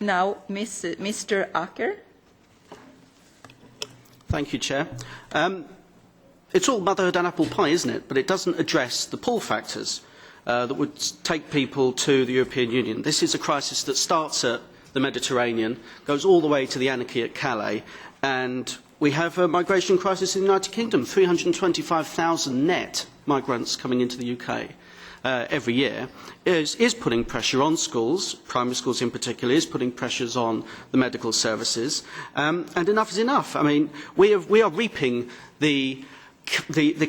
Now, Mr. Aker. Thank you, Chair. It's all motherhood and apple pie, isn't it? But it doesn't address the pull factors that would take people to the European Union. This is a crisis that starts at the Mediterranean, goes all the way to the anarchy at Calais, and we have a migration crisis in the United Kingdom, 325,000 net migrants coming into the UK every year, is putting pressure on schools, primary schools in particular, is putting pressures on the medical services, and enough is enough. I mean, we are reaping the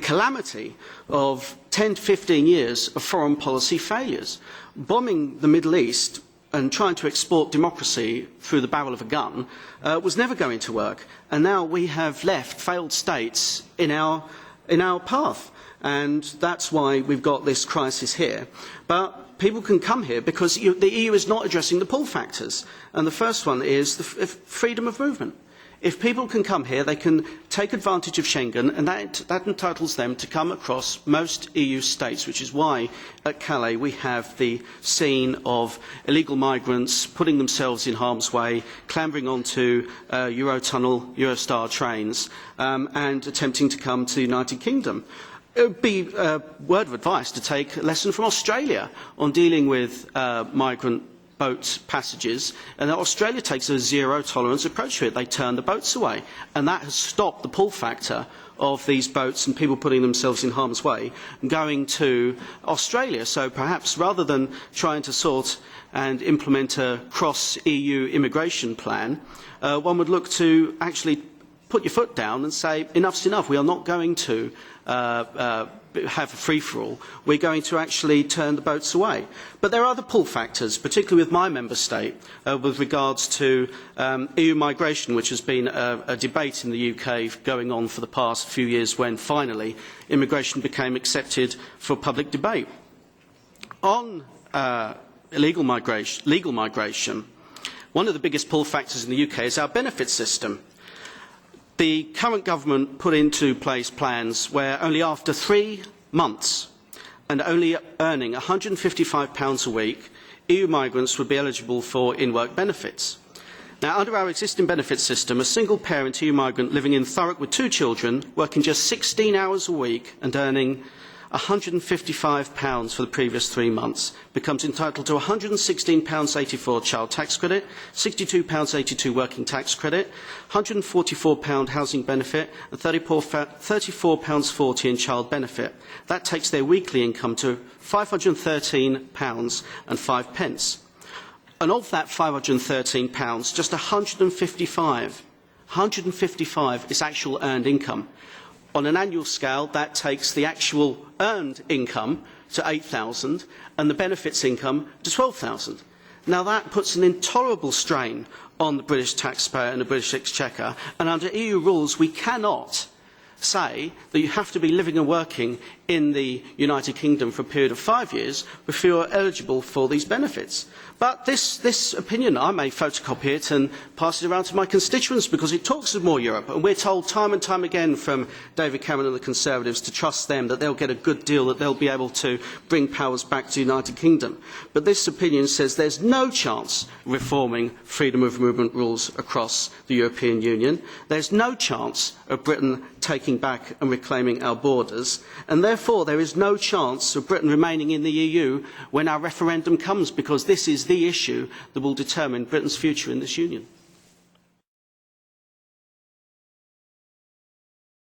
calamity of 10 to 15 years of foreign policy failures. Bombing the Middle East and trying to export democracy through the barrel of a gun was never going to work. And now we have left failed states in our path. And that's why we've got this crisis here. But people can come here because the EU is not addressing the pull factors. And the first one is the freedom of movement. If people can come here, they can take advantage of Schengen, and that entitles them to come across most EU states, which is why at Calais we have the scene of illegal migrants putting themselves in harm's way, clambering onto Eurotunnel, Eurostar trains, and attempting to come to the United Kingdom. It would be a word of advice to take a lesson from Australia on dealing with migrant boat passages, and Australia takes a zero-tolerance approach to it. They turn the boats away, and that has stopped the pull factor of these boats and people putting themselves in harm's way going to Australia. So perhaps rather than trying to sort and implement a cross-EU immigration plan, one would look to actually put your foot down and say, enough's enough, we are not going to have a free-for-all, we're going to actually turn the boats away. But there are other pull factors, particularly with my member state, with regards to EU migration, which has been a debate in the UK going on for the past few years when finally immigration became accepted for public debate. On legal migration, one of the biggest pull factors in the UK is our benefit system. The current government put into place plans where only after 3 months and only earning £155 a week, EU migrants would be eligible for in-work benefits. Now, under our existing benefit system, a single parent EU migrant living in Thurrock with 2 children, working just 16 hours a week and earning £155 for the previous 3 months, becomes entitled to £116.84 child tax credit, £62.82 working tax credit, £144 housing benefit and £34.40 in child benefit. That takes their weekly income to £513.05. And of that £513, just £155 is actual earned income. On an annual scale, that takes the actual earned income to £8,000 and the benefits income to £12,000. Now that puts an intolerable strain on the British taxpayer and the British Exchequer, and under EU rules we cannot say that you have to be living and working in the United Kingdom for a period of 5 years before you are eligible for these benefits. But this opinion, I may photocopy it and pass it around to my constituents because it talks of more Europe. And we're told time and time again from David Cameron and the Conservatives to trust them, that they'll get a good deal, that they'll be able to bring powers back to the United Kingdom. But this opinion says there's no chance of reforming freedom of movement rules across the European Union. There's no chance of Britain taking back and reclaiming our borders. And therefore there is no chance of Britain remaining in the EU when our referendum comes, because this is the issue that will determine Britain's future in this union.